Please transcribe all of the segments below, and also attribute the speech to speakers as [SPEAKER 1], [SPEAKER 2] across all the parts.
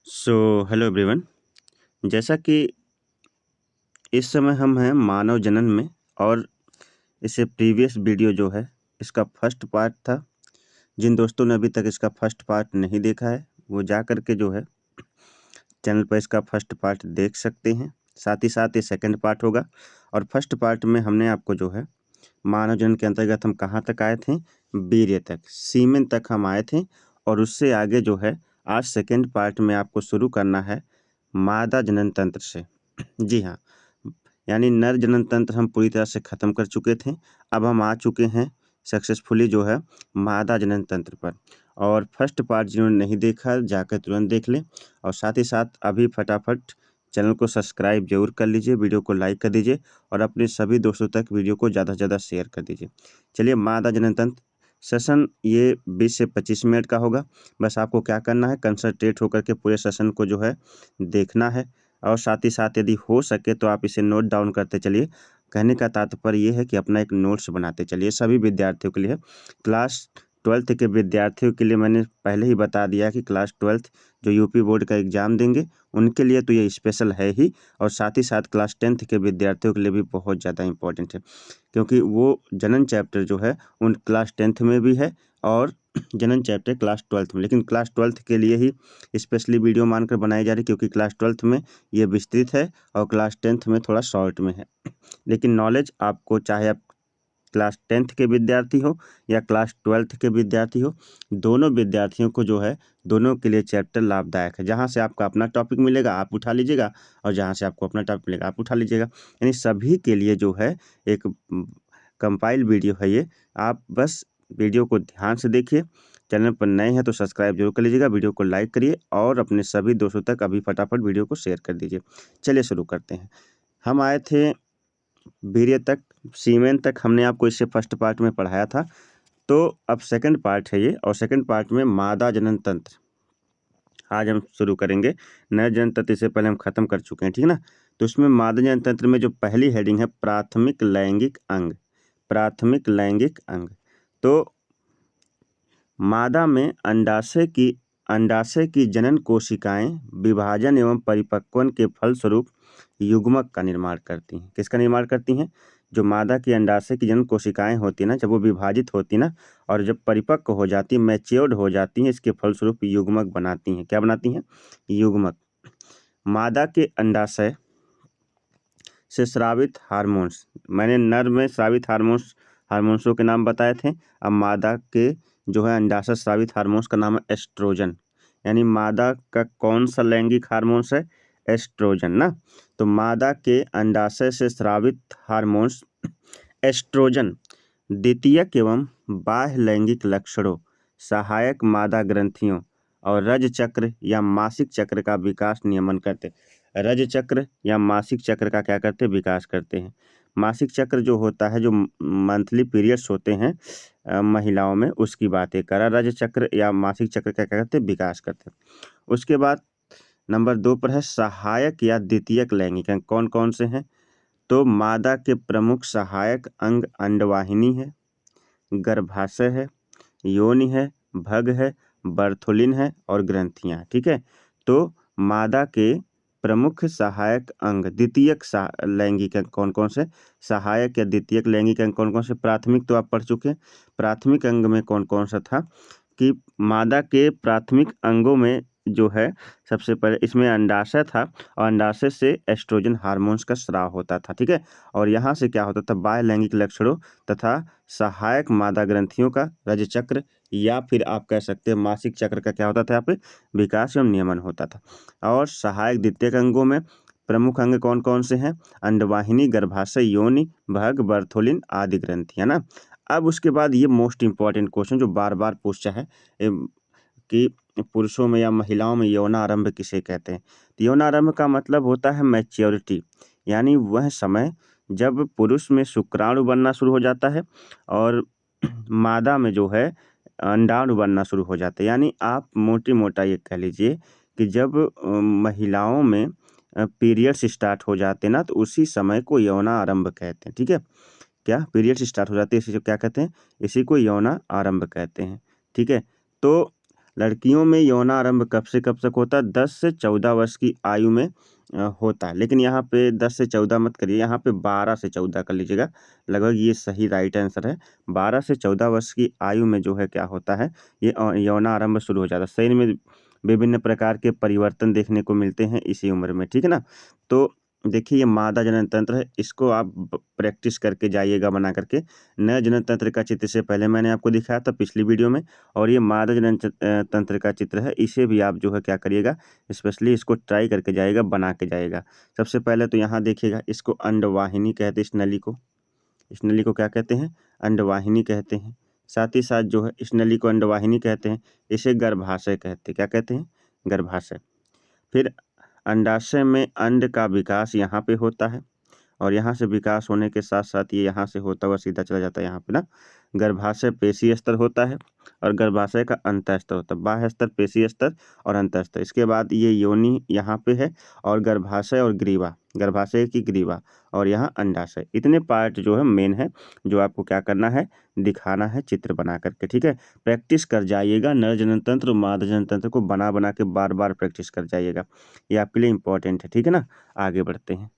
[SPEAKER 1] So hello everyone. जैसा कि इस समय हम हैं मानव जनन में, और इससे प्रीवियस वीडियो जो है इसका फर्स्ट पार्ट था। जिन दोस्तों ने अभी तक इसका फर्स्ट पार्ट नहीं देखा है वो जा कर के जो है चैनल पर इसका फर्स्ट पार्ट देख सकते हैं। साथ ही साथ ये सेकंड पार्ट होगा। और फर्स्ट पार्ट में हमने आपको जो है मानव जनन के अंतर्गत हम कहाँ तक आए थे, वीर्य तक, सीमेन तक हम आए थे। और उससे आगे जो है आज सेकंड पार्ट में आपको शुरू करना है मादा जनन तंत्र से। जी हाँ, यानी नर जनन तंत्र हम पूरी तरह से ख़त्म कर चुके थे। अब हम आ चुके हैं सक्सेसफुली जो है मादा जनन तंत्र पर। और फर्स्ट पार्ट जिन्होंने नहीं देखा जाकर तुरंत देख लें। और साथ ही साथ अभी फटाफट चैनल को सब्सक्राइब जरूर कर लीजिए, वीडियो को लाइक कर दीजिए और अपने सभी दोस्तों तक वीडियो को ज़्यादा से ज़्यादा शेयर कर दीजिए। चलिए, मादा जनन तंत्र सेशन ये 20 से 25 मिनट का होगा। बस आपको क्या करना है, कंसंट्रेट होकर के पूरे सेशन को जो है देखना है। और साथ ही साथ यदि हो सके तो आप इसे नोट डाउन करते चलिए। कहने का तात्पर्य ये है कि अपना एक नोट्स बनाते चलिए। सभी विद्यार्थियों के लिए, क्लास 12th के विद्यार्थियों के लिए मैंने पहले ही बता दिया कि क्लास 12th जो यूपी बोर्ड का एग्ज़ाम देंगे उनके लिए तो ये स्पेशल है ही। और साथ ही साथ क्लास 10th के विद्यार्थियों के लिए भी बहुत ज़्यादा इंपॉर्टेंट है, क्योंकि वो जनन चैप्टर जो है उन क्लास 10th में भी है और जनन चैप्टर क्लास 12th में। लेकिन क्लास 12th के लिए ही स्पेशली वीडियो मानकर बनाई जा रही, क्योंकि क्लास 12th में ये विस्तृत है और क्लास 10th में थोड़ा शॉर्ट में है। लेकिन नॉलेज आपको, चाहे आप क्लास 10th के विद्यार्थी हो या क्लास 12th के विद्यार्थी हो, दोनों विद्यार्थियों को जो है दोनों के लिए चैप्टर लाभदायक है। जहाँ से आपका अपना टॉपिक मिलेगा आप उठा लीजिएगा, और जहाँ से आपको अपना टॉपिक मिलेगा आप उठा लीजिएगा। यानी सभी के लिए जो है एक कंपाइल वीडियो है ये। आप बस वीडियो को ध्यान से देखिए। चैनल पर नए हैं तो सब्सक्राइब जरूर कर लीजिएगा, वीडियो को लाइक करिए और अपने सभी दोस्तों तक अभी फटाफट वीडियो को शेयर कर दीजिए। चलिए शुरू करते हैं। हम आए थे वीर्य तक, सीमेन तक हमने आपको इससे फर्स्ट पार्ट में पढ़ाया था। तो अब सेकंड पार्ट है ये, और सेकंड पार्ट में मादा जनन तंत्र आज हम शुरू करेंगे। नर जनन तंत्र से पहले हम खत्म कर चुके हैं, ठीक है ना। तो उसमें मादा जनन तंत्र में जो पहली हेडिंग है प्राथमिक लैंगिक अंग। प्राथमिक लैंगिक अंग। तो मादा में अंडाशय की जनन कोशिकाएं विभाजन एवं परिपक्वन के फलस्वरूप युग्मक का निर्माण करती हैं। किसका निर्माण करती हैं? जो मादा की अंडाशय की जनन कोशिकाएं होती हैं ना, जब वो विभाजित होती ना और जब परिपक्व हो जाती, मैच्योर्ड हो जाती हैं, इसके फलस्वरूप युग्मक बनाती हैं। क्या बनाती हैं? युग्मक। मादा के अंडाशय से स्रावित हार्मोन्स, मैंने नर में स्रावित हार्मोन्सों के नाम बताए थे। अब मादा के जो है अंडाशय स्रावित हार्मोन्स का नाम है एस्ट्रोजन। यानी मादा का कौन सा लैंगिक हार्मोन्स है? एस्ट्रोजन ना। तो मादा के अंडाशय से स्रावित हार्मोन्स एस्ट्रोजन द्वितीयक एवं बाह्य लैंगिक लक्षणों, सहायक मादा ग्रंथियों और रज चक्र या मासिक चक्र का विकास नियमन करते। रज चक्र या मासिक चक्र का क्या करते? विकास करते हैं। मासिक चक्र जो होता है, जो मंथली पीरियड्स होते हैं महिलाओं में, उसकी बातें करा। रज चक्र या मासिक चक्र का क्या करते? विकास करते हैं। उसके बाद नंबर 2 पर है सहायक या द्वितीयक लैंगिक अंग। कौन कौन से हैं? तो मादा के प्रमुख सहायक अंग अंडवाहिनी है, गर्भाशय है, योनि है, भग है, बर्थोलिन है और ग्रंथियां। ठीक है। तो मादा के प्रमुख सहायक अंग द्वितीयक लैंगिक अंग कौन कौन से? सहायक या द्वितीयक लैंगिक अंग कौन कौन से? प्राथमिक तो आप पढ़ चुके हैं। प्राथमिक अंग में कौन कौन सा था कि मादा के प्राथमिक अंगों में जो है सबसे पहले इसमें अंडाशय था, और अंडाशय से एस्ट्रोजन हार्मोन्स का स्राव होता था। ठीक है। और यहाँ से क्या होता था? बाह्य लैंगिक लक्षणों तथा सहायक मादा ग्रंथियों का रज चक्र या फिर आप कह सकते हैं मासिक चक्र का क्या होता था? यहाँ पे विकास एवं नियमन होता था। और सहायक द्वितीयक अंगों में प्रमुख अंग कौन कौन से हैं? अंडवाहिनी, गर्भाशय, योनि, भग, बर्थोलिन आदि ग्रंथि, है ना। अब उसके बाद ये मोस्ट इंपॉर्टेंट क्वेश्चन जो बार बार पूछा है कि पुरुषों में या महिलाओं में यौनारंभ किसे कहते हैं? तो यौनारंभ का मतलब होता है मैच्योरिटी, यानी वह समय जब पुरुष में शुक्राणु बनना शुरू हो जाता है और मादा में जो है अंडाणु बनना शुरू हो जाता है। यानी आप मोटी मोटा ये कह लीजिए कि जब महिलाओं में पीरियड्स स्टार्ट हो जाते हैं ना, तो उसी समय को यौना आरंभ कहते हैं। ठीक है। क्या? पीरियड्स स्टार्ट हो जाते हैं, इसी को क्या कहते हैं? इसी को यौना आरंभ कहते हैं। ठीक है। तो लड़कियों में यौनारंभ कब से कब तक होता है? 10 से 14 वर्ष की आयु में होता है। लेकिन यहाँ पे 10 से 14 मत करिए, यहाँ पे 12 से 14 कर लीजिएगा। लगभग ये सही राइट आंसर है। 12 से 14 वर्ष की आयु में जो है क्या होता है, ये यौनारंभ शुरू हो जाता है। शरीर में विभिन्न प्रकार के परिवर्तन देखने को मिलते हैं इसी उम्र में, ठीक है ना। तो देखिए ये मादा जनन तंत्र है, इसको आप प्रैक्टिस करके जाइएगा बना करके। नर जनन तंत्र का चित्र से पहले मैंने आपको दिखाया था पिछली वीडियो में, और ये मादा जनन तंत्र का चित्र है, इसे भी आप जो है क्या करिएगा, स्पेशली इसको ट्राई करके जाइएगा, बना के जाइएगा। सबसे पहले तो यहाँ देखिएगा, इसको अंडवाहिनी कहते हैं। इस नली को क्या कहते हैं? अंडवाहिनी कहते हैं। साथ ही साथ जो है इस नली को अंडवाहिनी कहते हैं, इसे गर्भाशय कहते हैं। क्या कहते हैं? गर्भाशय। फिर अंडाशय में अंड का विकास यहाँ पे होता है, और यहाँ से विकास होने के साथ साथ ये यहाँ से होता हुआ सीधा चला जाता है यहाँ पे ना। गर्भाशय पेशी स्तर होता है, और गर्भाशय का अंतः स्तर होता है। बाह्य स्तर, पेशी स्तर और अंतः स्तर। इसके बाद ये योनि यहाँ पे है, और गर्भाशय और ग्रीवा, गर्भाशय की ग्रीवा, और यहाँ अंडाशय। इतने पार्ट जो है मेन है, जो आपको क्या करना है, दिखाना है चित्र बना करके, ठीक है। प्रैक्टिस कर जाइएगा, नर जनन तंत्र और मादा जनन तंत्र को बना बना के बार बार प्रैक्टिस कर जाइएगा, ये आपके लिए इंपॉर्टेंट है, ठीक है ना। आगे बढ़ते हैं,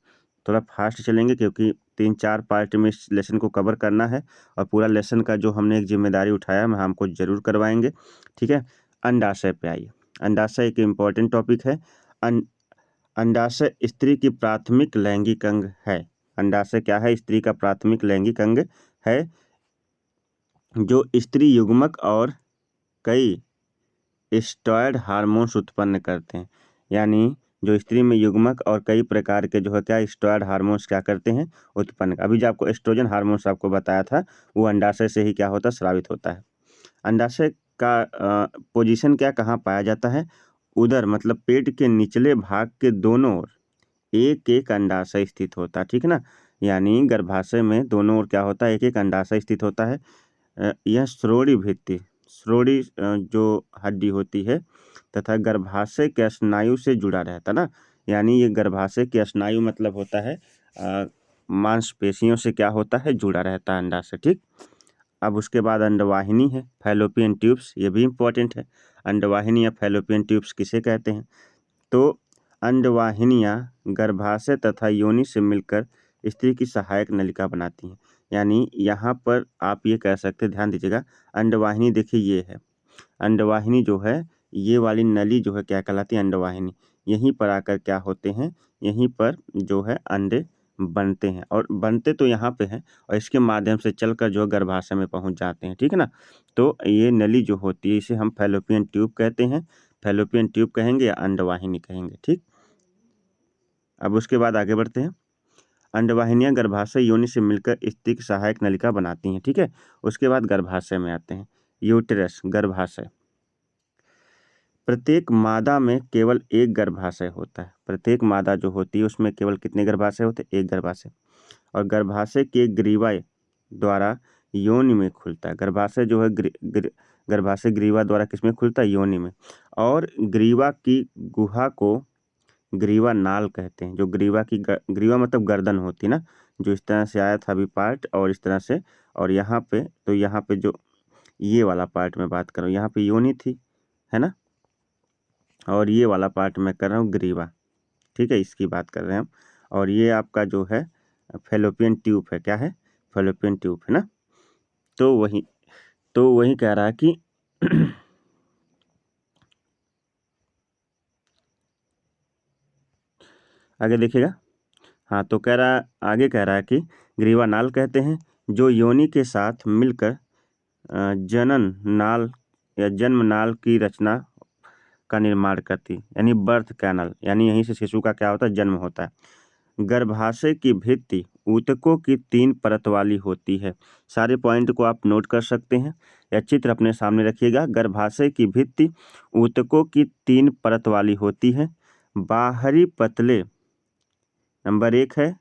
[SPEAKER 1] थोड़ा फास्ट चलेंगे क्योंकि 3-4 पार्ट में इस लेसन को कवर करना है, और पूरा लेसन का जो हमने एक जिम्मेदारी उठाया है हमको जरूर करवाएंगे, ठीक है। अंडाशय पे आइए। अंडाशय एक इम्पॉर्टेंट टॉपिक है। अंडाशय स्त्री की प्राथमिक लैंगिक अंग है। अंडाशय क्या है? स्त्री का प्राथमिक लैंगिक अंग है, जो स्त्री युग्मक और कई स्टेरॉयड हार्मोन्स उत्पन्न करते हैं। यानी जो स्त्री में युग्मक और कई प्रकार के जो है क्या, स्टेरॉयड हार्मोन्स क्या करते हैं, उत्पन्न। अभी जो आपको एस्ट्रोजन हार्मोन्स आपको बताया था, वो अंडाशय से ही क्या होता है, स्रावित होता है। अंडाशय का पोजीशन क्या, कहाँ पाया जाता है? उदर मतलब पेट के निचले भाग के दोनों ओर एक एक अंडाशय स्थित होता है, ठीक है ना। यानी गर्भाशय में दोनों ओर क्या होता है, एक एक अंडाशय स्थित होता है। यह श्रोणि भित्ति, श्रोणि जो हड्डी होती है, तथा गर्भाशय के स्नायु से जुड़ा रहता ना। यानी ये गर्भाशय के स्नायु मतलब होता है मांसपेशियों से क्या होता है, जुड़ा रहता है अंडाशय, ठीक। अब उसके बाद अंडवाहिनी है, फैलोपियन ट्यूब्स, ये भी इम्पोर्टेंट है। अंडवाहिनी या फैलोपियन ट्यूब्स किसे कहते हैं? तो अंडवाहिनियाँ गर्भाशय तथा योनि से मिलकर स्त्री की सहायक नलिका बनाती हैं। यानी यहाँ पर आप ये कह सकते हैं, ध्यान दीजिएगा, अंडवाहिनी देखिए ये है, अंडवाहिनी जो है, ये वाली नली जो है क्या कहलाती है, अंडवाहिनी। यहीं पर आकर क्या होते हैं, यहीं पर जो है अंडे बनते हैं, और बनते तो यहाँ पे हैं, और इसके माध्यम से चलकर जो गर्भाशय में पहुँच जाते हैं, ठीक है ना। तो ये नली जो होती है, इसे हम फैलोपियन ट्यूब कहते हैं। फैलोपियन ट्यूब कहेंगे या अंडवाहिनी कहेंगे, ठीक। अब उसके बाद आगे बढ़ते हैं। अंडवाहिनियाँ गर्भाशय योनि से मिलकर स्त्री की सहायक नलिका बनाती हैं, ठीक है। उसके बाद गर्भाशय में आते हैं। यूटेरस, गर्भाशय। प्रत्येक मादा में केवल एक गर्भाशय होता है। प्रत्येक मादा जो होती है उसमें केवल कितने गर्भाशय होते हैं? एक गर्भाशय। और गर्भाशय के ग्रीवा द्वारा योनि में खुलता है। गर्भाशय जो है गर्भाशय ग्रीवा द्वारा किसमें खुलता है? योनि में। और ग्रीवा की गुहा को ग्रीवा नाल कहते हैं। जो ग्रीवा की ग्रीवा मतलब गर्दन होती है ना, जो इस तरह से आया था अभी पार्ट, और इस तरह से, और यहाँ पे, तो यहाँ पे जो ये वाला पार्ट में बात कर रहा हूँ, यहाँ पे योनि थी, है ना, और ये वाला पार्ट मैं कर रहा हूँ ग्रीवा, ठीक है, इसकी बात कर रहे हैं हम। और ये आपका जो है फैलोपियन ट्यूब है। क्या है? फैलोपियन ट्यूब है ना। तो वही कह रहा है कि आगे देखिएगा। हाँ, तो आगे कह रहा है कि ग्रीवा नाल कहते हैं, जो योनि के साथ मिलकर जनन नाल या जन्म नाल की रचना का निर्माण करती, यानी बर्थ कैनल। यानी यहीं से शिशु का क्या होता है? जन्म होता है। गर्भाशय की भित्ति ऊतकों की 3 परत वाली होती है। सारे पॉइंट को आप नोट कर सकते हैं, या चित्र अपने सामने रखिएगा। गर्भाशय की भित्ति ऊतकों की 3 परत वाली होती है। बाहरी पतले, नंबर 1 है,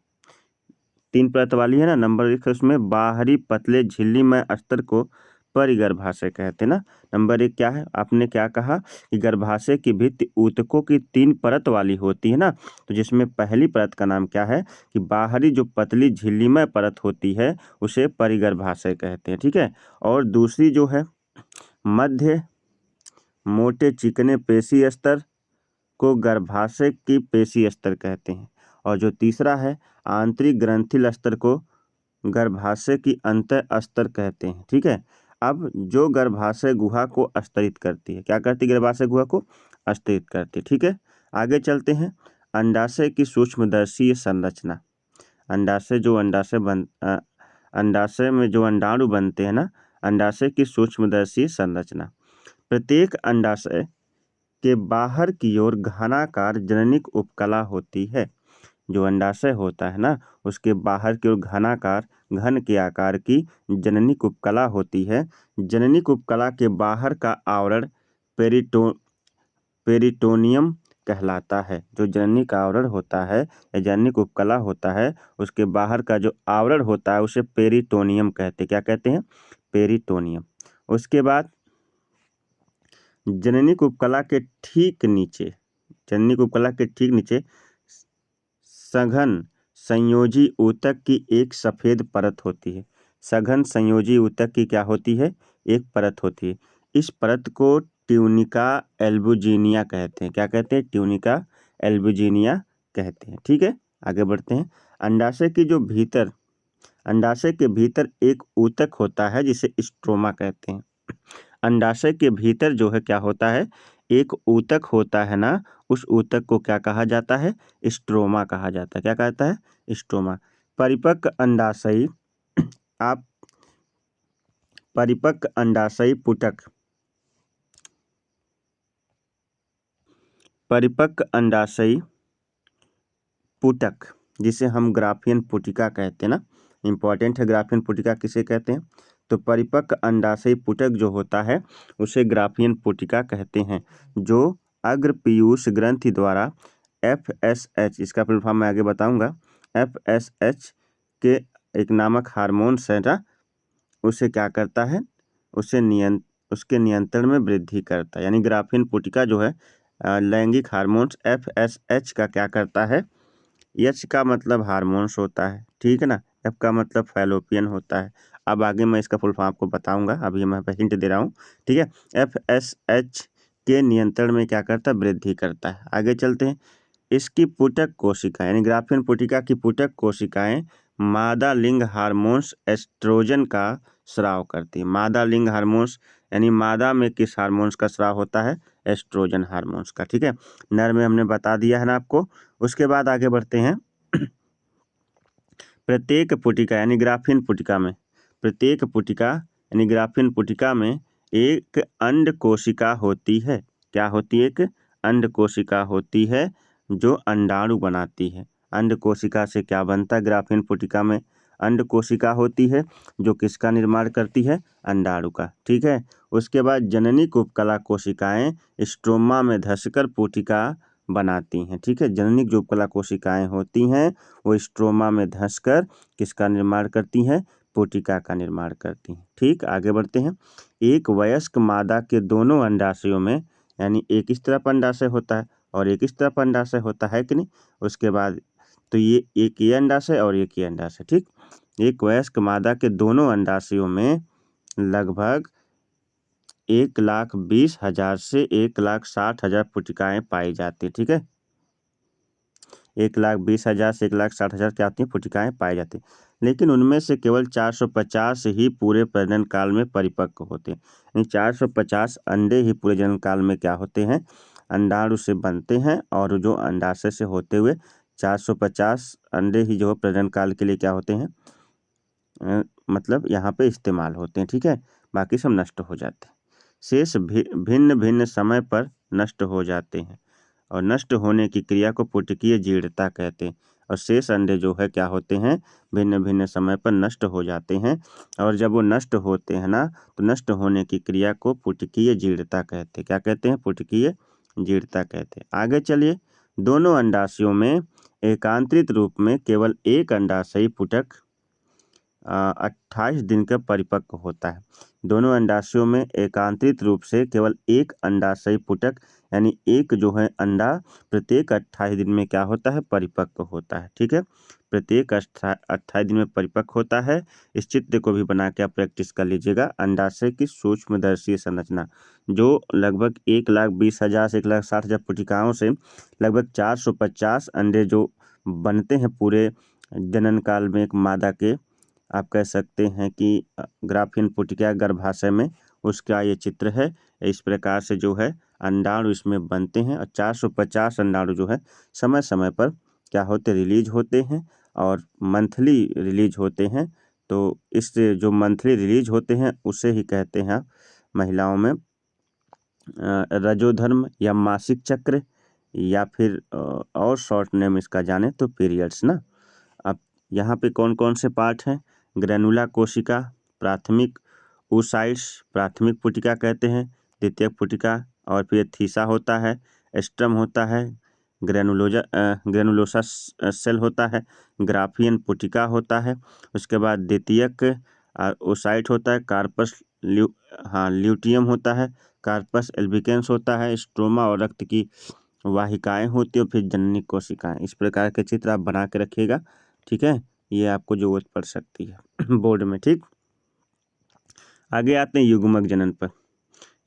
[SPEAKER 1] 3 परत वाली है ना, नंबर 1 है उसमें बाहरी पतले झिल्लीमय अस्तर को परिगर्भाशय कहते हैं ना। नंबर 1 क्या है? आपने क्या कहा कि गर्भाशय की भित्ति ऊतकों की 3 परत वाली होती है ना, तो जिसमें पहली परत का नाम क्या है कि बाहरी जो पतली झिल्लीमय परत होती है उसे परिगर्भाशय कहते हैं, ठीक है। और दूसरी जो है मोटे चिकने पेशी स्तर को गर्भाशय की पेशी स्तर कहते हैं। और जो तीसरा है आंतरिक ग्रंथिल स्तर को गर्भाशय की अंतः स्तर कहते हैं। ठीक है, अब जो गर्भाशय गुहा को स्तरित करती है, क्या करती है? गर्भाशय गुहा को स्तरित करती है। ठीक है, आगे चलते हैं। अंडाशय की सूक्ष्मदर्शीय संरचना। अंडाशय में जो अंडाणु बनते हैं ना, अंडाशय की सूक्ष्मदर्शीय संरचना। प्रत्येक अंडाशय के बाहर की ओर घनाकार जननिक उपकला होती है। जो अंडाशय होता है ना, उसके बाहर की ओर घनाकार घन के आकार की जननिक उपकला होती है। जननिक उपकला के बाहर का आवरण पेरिटोनियम कहलाता है। जो जननिक आवरण होता है या जननिक उपकला होता है, उसके बाहर का जो आवरण होता है उसे पेरिटोनियम कहते हैं। क्या कहते हैं? पेरिटोनियम। उसके बाद जननिक उपकला के ठीक नीचे सघन संयोजी ऊतक की एक सफेद परत होती है। सघन संयोजी ऊतक की क्या होती है? एक परत होती है। इस परत को ट्यूनिका एल्बुजिनिया कहते हैं। क्या कहते हैं? ट्यूनिका एल्बुजिनिया कहते हैं। ठीक है, आगे बढ़ते हैं। अंडाशय के भीतर एक ऊतक होता है जिसे स्ट्रोमा कहते हैं। अंडाशय के भीतर जो है क्या होता है? एक ऊतक होता है ना, उस ऊतक को क्या कहा जाता है? स्ट्रोमा कहा जाता है। क्या कहता है? स्ट्रोमा। परिपक्व अंडाशयी पुटक जिसे हम ग्राफियन पुटिका कहते हैं ना, इंपॉर्टेंट है। ग्राफियन पुटिका किसे कहते हैं? तो परिपक्व अंडाशयी पुटक जो होता है उसे ग्राफियन पुटिका कहते हैं, जो अग्र पीयूष ग्रंथि द्वारा FSH, इसका फुल फॉर्म मैं आगे बताऊंगा, FSH के एक नामक हार्मोन्स है ना, उसे क्या करता है? उसके नियंत्रण में वृद्धि करता है। यानी ग्राफियन पुटिका जो है लैंगिक हार्मोन्स FSH का क्या करता है? H का मतलब हार्मोन्स होता है, ठीक है ना। F का मतलब फैलोपियन होता है। अब आगे मैं इसका फुल फॉर्म आपको बताऊंगा, अभी मैं हिंट दे रहा हूँ। ठीक है, FSH के नियंत्रण में क्या करता है? वृद्धि करता है। आगे चलते हैं। इसकी पुटक कोशिका यानी ग्राफियन पुटिका की पुटक कोशिकाएं मादा लिंग हार्मोन्स एस्ट्रोजन का स्राव करती है। मादा लिंग हार्मोन्स यानी मादा में किस हार्मोन्स का स्राव होता है? एस्ट्रोजन हार्मोन्स का। ठीक है, नर में हमने बता दिया है ना आपको। उसके बाद आगे बढ़ते हैं। प्रत्येक पुटिका यानी ग्राफियन पुटिका में एक अंड कोशिका होती है। क्या होती है? एक अंड कोशिका होती है जो अंडाणु बनाती है। अंड कोशिका से क्या बनता है? ग्राफियन पुटिका में अंड कोशिका होती है जो किसका निर्माण करती है? अंडाणु का। ठीक है, उसके बाद जननिक उपकला कोशिकाएं स्ट्रोमा में धंसकर पुटिका बनाती हैं। ठीक है, जननिक जो उपकला कोशिकाएं होती हैं वो स्ट्रोमा में धंसकर किसका निर्माण करती हैं? पुटिका का निर्माण करती हैं। ठीक, आगे बढ़ते हैं। एक वयस्क मादा के दोनों अंडाशयों में, यानी एक इस तरफ अंडाशय होता है और एक इस तरफ अंडाशय होता है कि नहीं, उसके बाद तो ये एक ये अंडाशय और एक ये अंडाशय। ठीक, एक वयस्क मादा के दोनों अंडाशयों में लगभग 1,20,000 से 1,60,000 पुटिकाएं पाई जाती है। ठीक है, 1,20,000 से 1,60,000 क्या होती हैं? पुटिकाएं पाई जाती हैं, लेकिन उनमें से केवल 450 ही पूरे प्रजनन काल में परिपक्व होते हैं। यानी 450 अंडे ही पूरे जनन काल में क्या होते हैं? अंडाणु से बनते हैं, और जो अंडाशय से होते हुए 450 अंडे ही जो प्रजनन काल के लिए क्या होते हैं? मतलब यहाँ पे इस्तेमाल होते हैं। ठीक है, बाकी सब नष्ट हो जाते हैं। शेष भिन्न भिन्न समय पर नष्ट हो जाते हैं, और नष्ट होने की क्रिया को पुटकीय जीर्णता कहते हैं। और शेष अंडे जो है क्या होते हैं? भिन्न भिन्न समय पर नष्ट हो जाते हैं, और जब वो नष्ट होते हैं ना, तो नष्ट होने की क्रिया को पुटकीय जीर्णता कहते हैं। क्या कहते हैं? पुटकीय जीर्णता कहते हैं। आगे चलिए। दोनों अंडाशयों में एकांतरित रूप में केवल एक अंडाशयी पुटक 28 दिन का परिपक्व होता है। दोनों अंडाशयों में एकांतरित रूप से केवल एक अंडाशयी पुटक यानी एक जो है अंडा प्रत्येक 28 दिन में क्या होता है, परिपक्व होता है। ठीक है, प्रत्येक 28 दिन में परिपक्व होता है। इस चित्र को भी बना के आप प्रैक्टिस कर लीजिएगा। अंडाशय की सूक्ष्मदर्शी संरचना, जो लगभग 1,20,000 से 1,60,000 पुटिकाओं से लगभग 450 अंडे जो बनते हैं पूरे जनन काल में एक मादा के, आप कह सकते हैं कि ग्राफीन पुटिका गर्भाशय में, उसका ये चित्र है। इस प्रकार से जो है अंडाणु इसमें बनते हैं और 450 अंडाणु जो है समय समय पर क्या होते, रिलीज होते हैं और मंथली रिलीज होते हैं। तो इस जो मंथली रिलीज होते हैं उसे ही कहते हैं महिलाओं में रजोधर्म या मासिक चक्र, या फिर और शॉर्ट नेम इसका जाने तो पीरियड्स ना। अब यहाँ पे कौन कौन से पार्ट हैं, ग्रेनुला कोशिका, प्राथमिक oocytes, प्राथमिक पुटिका कहते हैं, द्वितीयक पुटिका, और फिर थीसा होता है, एस्ट्रम होता है, ग्रेनुलोसा सेल होता है, ग्राफियन पुटिका होता है, उसके बाद द्वितीयक oocyte होता है, कार्पस ल्यूटियम होता है, कार्पस एल्बिकेंस होता है, स्ट्रोमा और रक्त की वाहिकाएं होती है, और फिर जननी कोशिकाएं। इस प्रकार के चित्र आप बना के रखिएगा। ठीक है, ये आपको जरूरत पड़ सकती है बोर्ड में। ठीक, आगे आते हैं युग्मक जनन पर।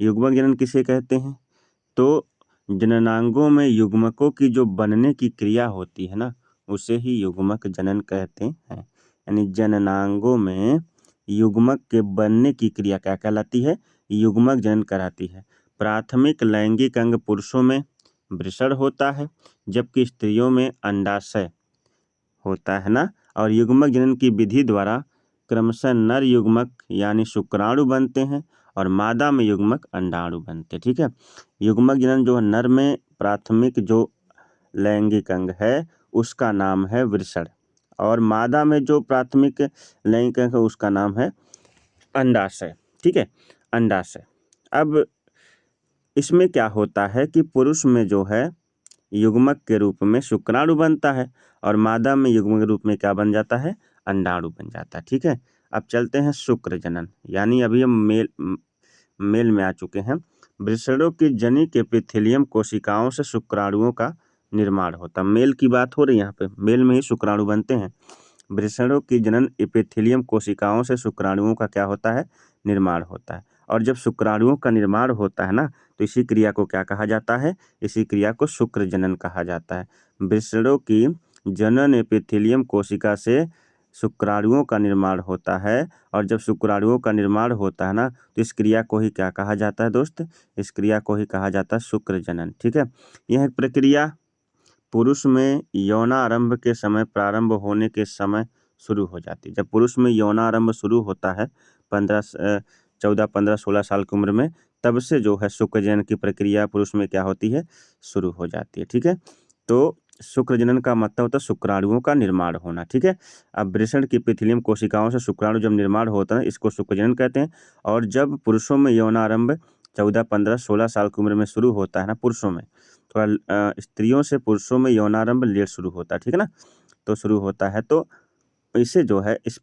[SPEAKER 1] युग्मक जनन किसे कहते हैं, तो जननांगों में युग्मकों की जो बनने की क्रिया होती है ना, उसे ही युग्मक जनन कहते हैं। यानी जननांगों में युग्मक के बनने की क्रिया क्या कहलाती है, युग्मक जनन कहलाती है। प्राथमिक लैंगिक अंग पुरुषों में वृषण होता है, जबकि स्त्रियों में अंडाशय होता है ना। और युग्मक जनन की विधि द्वारा क्रमशः नर युग्मक यानी शुक्राणु बनते हैं और मादा में युग्मक अंडाणु बनते हैं। ठीक है, युग्मक जनन जो है नर में प्राथमिक जो लैंगिक अंग है उसका नाम है वृषण, और मादा में जो प्राथमिक लैंगिक अंग है उसका नाम है अंडाशय। ठीक है, अंडाशय। अब इसमें क्या होता है कि पुरुष में जो है युग्मक के रूप में शुक्राणु बनता है और मादा में युग्मक के रूप में क्या बन जाता है, अंडाणु बन जाता है। ठीक है, अब चलते हैं शुक्र जनन, यानी अभी हम मेल में आ चुके हैं। वृषणों की जनिक एपिथेलियम कोशिकाओं से शुक्राणुओं का निर्माण होता है। मेल की बात हो रही है यहाँ पे, मेल में ही शुक्राणु बनते हैं। वृषणों की जनन एपिथेलियम कोशिकाओं से शुक्राणुओं का क्या होता है, निर्माण होता है। और जब शुक्राणुओं का निर्माण होता है ना, तो इसी क्रिया को क्या कहा जाता है, इसी क्रिया को शुक्र जनन कहा जाता है। वृषणों की जनन एपिथेलियम कोशिका से शुक्राणुओं का निर्माण होता है, और जब शुक्राणुओं का निर्माण होता है ना, तो इस क्रिया को ही क्या कहा जाता है दोस्त, इस क्रिया को ही कहा जाता है शुक्र जनन। ठीक है, यह प्रक्रिया पुरुष में यौनारंभ के समय प्रारंभ होने के समय शुरू हो जाती है। जब पुरुष में यौनारंभ शुरू होता है 14, 15, 16 साल की उम्र में, तब से जो है शुक्र जनन की प्रक्रिया पुरुष में क्या होती है, शुरू हो जाती है। ठीक है, तो शुक्र जनन का मतलब होता है शुक्राणुओं का निर्माण होना। ठीक है, अब वृषण की एपिथेलियम कोशिकाओं से शुक्राणु जब निर्माण होता है इसको शुक्र जनन कहते हैं। और जब पुरुषों में यौनारंभ 14, 15, 16 साल की उम्र में शुरू होता है ना पुरुषों में, थोड़ा स्त्रियों से पुरुषों में यौनारंभ लेट शुरू होता है। ठीक है ना, तो शुरू होता है, तो इसे जो है इस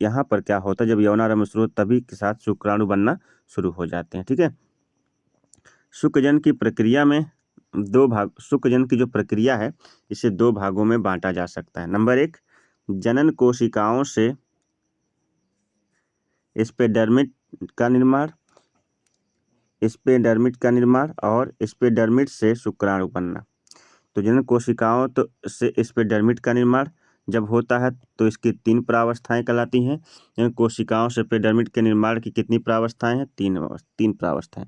[SPEAKER 1] यहाँ पर क्या होता है, जब यौनारंभ शुरू होता तभी के साथ शुक्राणु बनना शुरू हो जाते हैं। ठीक है, शुक्रजन की प्रक्रिया में दो भाग, शुक्रजन की जो प्रक्रिया है इसे दो भागों में बांटा जा सकता है। नंबर 1, जनन कोशिकाओं से एपिडर्मिड का निर्माण, एपिडर्मिड का निर्माण और एपिडर्मिड से शुक्राणु बनना। तो जनन कोशिकाओं तो से एपिडर्मिड का निर्माण जब होता है तो इसकी 3 प्रावस्थाएं कहलाती हैं। जनन कोशिकाओं से एपिडर्मिड के निर्माण की कितनी प्रावस्थाएं हैं, 3 प्रावस्थाएं।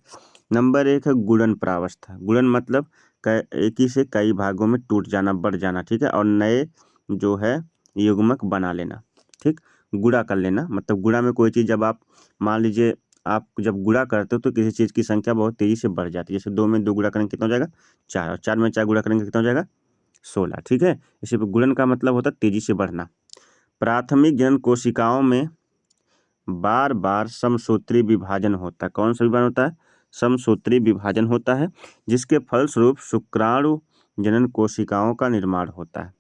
[SPEAKER 1] नंबर 1 है गुणन प्रावस्था। गुणन मतलब एक ही से कई भागों में टूट जाना, बढ़ जाना। ठीक है, और नए जो है युग्मक बना लेना। ठीक, गुणा कर लेना, मतलब गुणा में कोई चीज़ जब आप मान लीजिए आप जब गुणा करते हो तो किसी चीज़ की संख्या बहुत तेज़ी से बढ़ जाती है। जैसे 2 में 2 गुणा करेंगे कितना हो जाएगा, 4, और 4 में 4 गुणा करेंगे कितना हो जाएगा, 16। ठीक है, इसी पर गुणन का मतलब होता है तेज़ी से बढ़ना। प्राथमिक जनन कोशिकाओं में बार बार समसूत्री विभाजन होता है। कौन सा विभाजन होता है, समसूत्री विभाजन होता है, जिसके फलस्वरूप शुक्राणु जनन कोशिकाओं का निर्माण होता है।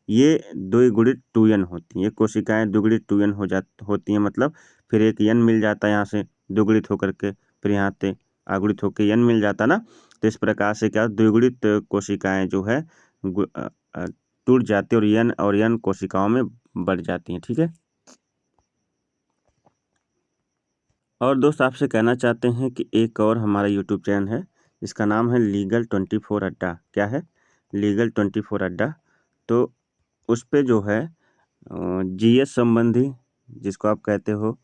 [SPEAKER 1] ये द्विगुणित टूयन होती हैं, ये कोशिकाएं द्विगुणित टूयन होती हैं, मतलब फिर एक यन मिल जाता है यहाँ से द्विगुणित होकर के, फिर यहाँ से अगुणित होकर यन मिल जाता ना, तो इस प्रकार से क्या द्विगुणित कोशिकाएं जो है टूट जाती है और यन कोशिकाओं में बढ़ जाती हैं। ठीक है। और दोस्त आपसे कहना चाहते हैं कि एक और हमारा यूट्यूब चैनल है, इसका नाम है लीगल 24 अड्डा। क्या है? लीगल 24 अड्डा। तो उस पे जो है जीएस संबंधी, जिसको आप कहते हो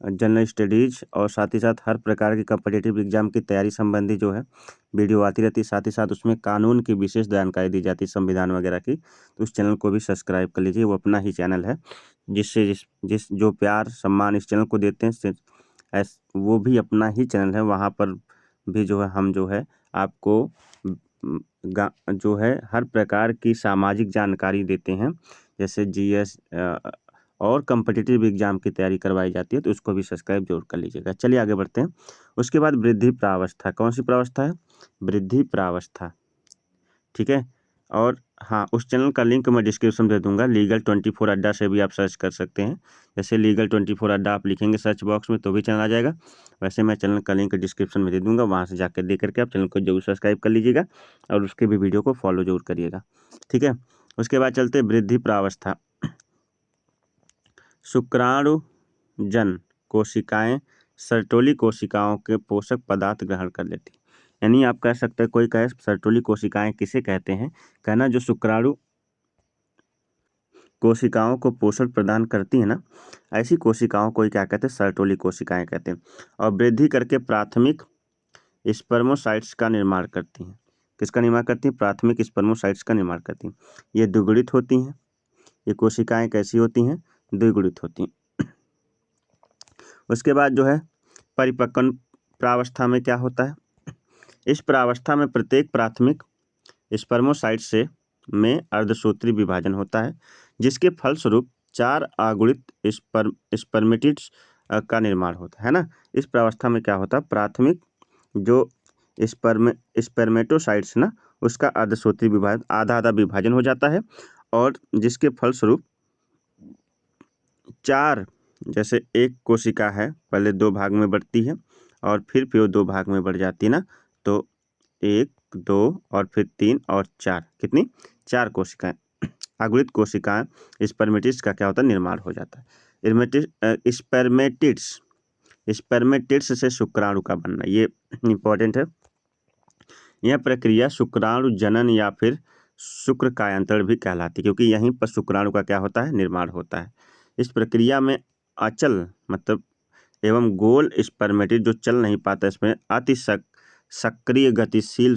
[SPEAKER 1] जनरल स्टडीज, और साथ ही साथ हर प्रकार की कॉम्पिटिटिव एग्जाम की तैयारी संबंधी जो है वीडियो आती रहती है। साथ ही साथ उसमें कानून की विशेष जानकारी दी जाती है, संविधान वगैरह की। तो उस चैनल को भी सब्सक्राइब कर लीजिए, वो अपना ही चैनल है, जिससे जिस जो प्यार सम्मान इस चैनल को देते हैं वो भी अपना ही चैनल है। वहाँ पर भी जो है हम जो है आपको जो है हर प्रकार की सामाजिक जानकारी देते हैं, जैसे जीएस और कॉम्पिटिटिव एग्जाम की तैयारी करवाई जाती है। तो उसको भी सब्सक्राइब जरूर कर लीजिएगा। चलिए आगे बढ़ते हैं। उसके बाद वृद्धि प्रावस्था। कौन सी प्रावस्था है? वृद्धि प्रावस्था। ठीक है। और हाँ, उस चैनल का लिंक मैं डिस्क्रिप्शन दे दूंगा। लीगल 24 अड्डा से भी आप सर्च कर सकते हैं। जैसे लीगल 24 अड्डा आप लिखेंगे सर्च बॉक्स में तो भी चैनल आ जाएगा। वैसे मैं चैनल का लिंक डिस्क्रिप्शन में दे दूंगा, वहाँ से जाकर देख करके आप चैनल को जरूर सब्सक्राइब कर लीजिएगा और उसके भी वीडियो को फॉलो जरूर करिएगा। ठीक है। उसके बाद चलते वृद्धि प्रावस्था। शुक्राणुजन कोशिकाएं सर्टोली कोशिकाओं के पोषक पदार्थ ग्रहण कर लेती। यानी आप कह सकते हैं, कोई कहे सर्टोली कोशिकाएं किसे कहते हैं? कहना जो शुक्राणु कोशिकाओं को पोषण प्रदान करती है ना, ऐसी कोशिकाओं को क्या कहते हैं? सर्टोली कोशिकाएं कहते हैं। और वृद्धि करके प्राथमिक स्पर्मोसाइट्स का निर्माण करती हैं। किसका निर्माण करती हैं? प्राथमिक स्पर्मोसाइट्स का निर्माण करती हैं। ये द्विगुणित होती हैं। ये कोशिकाएं कैसी होती हैं? द्विगुणित होती हैं। उसके बाद जो है परिपक्वन प्रावस्था में क्या होता है? इस प्रावस्था में प्रत्येक प्राथमिक स्पर्मोसाइट से में अर्धसूत्री विभाजन होता है, जिसके फलस्वरूप 4 अगुणित स्पर्मेटिड्स का निर्माण होता है ना। इस प्रावस्था में क्या होता है? प्राथमिक जो स्पर्मेटोसाइट्स ना, उसका अर्धसूत्री विभाजन, आधा आधा विभाजन हो जाता है, और जिसके फलस्वरूप 4, जैसे एक कोशिका है पहले 2 भाग में बढ़ती है और फिर वो 2 भाग में बढ़ जाती है ना, तो 1 2 और फिर 3 और 4, कितनी? 4 कोशिकाएं, अगुणित कोशिकाएं स्पर्मेटिड्स का क्या होता है? निर्माण हो जाता है। स्पर्मेटिड्स से शुक्राणु का बनना, ये इंपॉर्टेंट है। यह प्रक्रिया शुक्राणु जनन या फिर शुक्र कायांतरण भी कहलाती है, क्योंकि यहीं पर शुक्राणु का क्या होता है? निर्माण होता है। इस प्रक्रिया में अचल मतलब एवं गोल स्पर्मेटिड जो चल नहीं पाता, इसमें अति सक्रिय गतिशील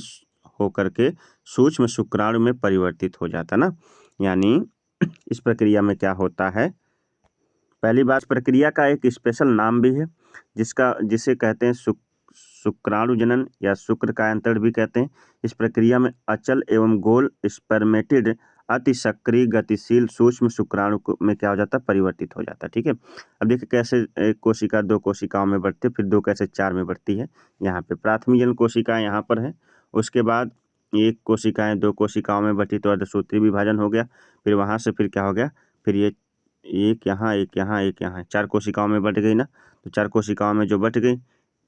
[SPEAKER 1] होकर के सूक्ष्म शुक्राणु में परिवर्तित हो जाता ना। यानी इस प्रक्रिया में क्या होता है? पहली बात, प्रक्रिया का एक स्पेशल नाम भी है, जिसे कहते हैं शुक्राणु जनन या शुक्र कायांतरण भी कहते हैं। इस प्रक्रिया में अचल एवं गोल स्पर्मेटिड अति सक्रिय गतिशील सूक्ष्म शुक्राणु में क्या हो जाता है? परिवर्तित हो जाता है। ठीक है। अब देखिए कैसे एक कोशिका 2 कोशिकाओं में बढ़ती है, फिर 2 कैसे 4 में बढ़ती है। यहाँ पे प्राथमिक जन कोशिकाएं यहाँ पर है। उसके बाद एक कोशिकाएं 2 कोशिकाओं में बढ़ती तो अर्धसूत्री विभाजन हो गया। फिर वहाँ से फिर क्या हो गया? फिर ये एक यहाँ, एक यहाँ, एक यहाँ, 4 कोशिकाओं में बढ़ गई ना। तो 4 कोशिकाओं में जो बढ़ गई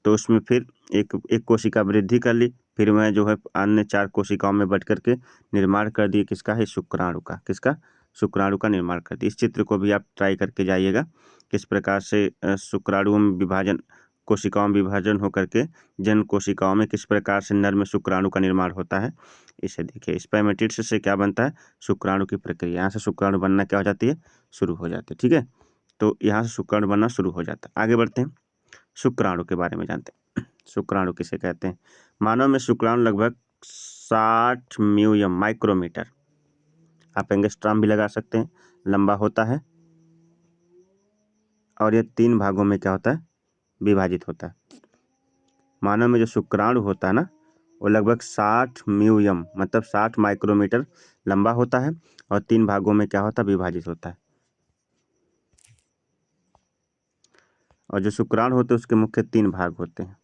[SPEAKER 1] तो उसमें फिर एक कोशिका वृद्धि कर ली, फिर वह जो है अन्य 4 कोशिकाओं में बढ़ करके निर्माण कर दिए किसका है? शुक्राणु का। किसका? शुक्राणु का निर्माण कर दिया। इस चित्र को भी आप ट्राई करके जाइएगा, किस प्रकार से शुक्राणुओं में विभाजन, कोशिकाओं में विभाजन होकर के जन कोशिकाओं में किस प्रकार से नर में शुक्राणु का निर्माण होता है। इसे देखिए, स्पर्मेटिड्स से क्या बनता है? शुक्राणु की प्रक्रिया। यहाँ से शुक्राणु बनना क्या हो जाती है? शुरू हो जाती है। ठीक है। तो यहाँ से शुक्राणु बनना शुरू हो जाता है। आगे बढ़ते हैं, शुक्राणु के बारे में जानते हैं। शुक्राणु किसे कहते हैं? मानव में शुक्राणु लगभग 60 म्यूयम माइक्रोमीटर, आप एंगस्ट्रॉम भी लगा सकते हैं, लंबा होता है, और यह 3 भागों में क्या होता है? विभाजित होता है। मानव में जो शुक्राणु होता है ना, वो लगभग 60 म्यूयम मतलब 60 माइक्रोमीटर लंबा होता है और 3 भागों में क्या होता है? विभाजित होता है। और जो शुक्राणु होते हैं उसके मुख्य 3 भाग होते हैं।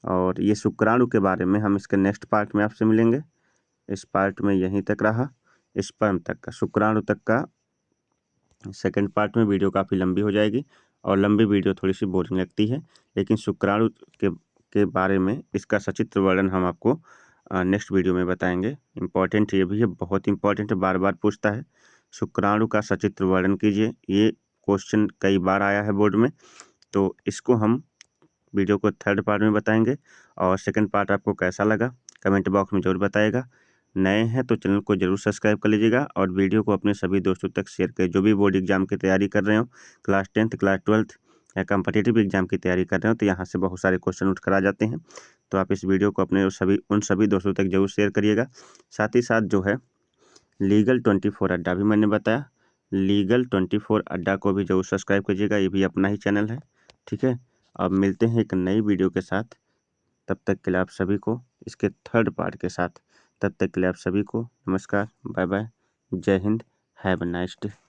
[SPEAKER 1] और ये शुक्राणु के बारे में हम इसके नेक्स्ट पार्ट में आपसे मिलेंगे। इस पार्ट में यहीं तक रहा, स्पर्म तक का, शुक्राणु तक का सेकंड पार्ट में वीडियो काफ़ी लंबी हो जाएगी, और लंबी वीडियो थोड़ी सी बोरिंग लगती है, लेकिन शुक्राणु के बारे में इसका सचित्र वर्णन हम आपको नेक्स्ट वीडियो में बताएंगे। इम्पॉर्टेंट ये भी है, बहुत इंपॉर्टेंट है, बार बार पूछता है। शुक्राणु का सचित्र वर्णन कीजिए, ये क्वेश्चन कई बार आया है बोर्ड में, तो इसको हम वीडियो को थर्ड पार्ट में बताएंगे। और सेकंड पार्ट आपको कैसा लगा कमेंट बॉक्स में जरूर बताएगा। नए हैं तो चैनल को जरूर सब्सक्राइब कर लीजिएगा और वीडियो को अपने सभी दोस्तों तक शेयर करें। जो भी बोर्ड एग्जाम की तैयारी कर रहे हो, क्लास 10th, क्लास 12th या कम्पिटिटिव एग्जाम की तैयारी कर रहे हो, तो यहाँ से बहुत सारे क्वेश्चन उठ कर आ जाते हैं। तो आप इस वीडियो को अपने उन सभी दोस्तों तक जरूर शेयर करिएगा। साथ ही साथ जो है लीगल 24 अड्डा भी मैंने बताया, लीगल 24 अड्डा को भी जरूर सब्सक्राइब कीजिएगा, ये भी अपना ही चैनल है। ठीक है, अब मिलते हैं एक नई वीडियो के साथ। तब तक के लिए आप सभी को, इसके थर्ड पार्ट के साथ, तब तक के लिए आप सभी को नमस्कार, बाय बाय, जय Hind, have a nice day.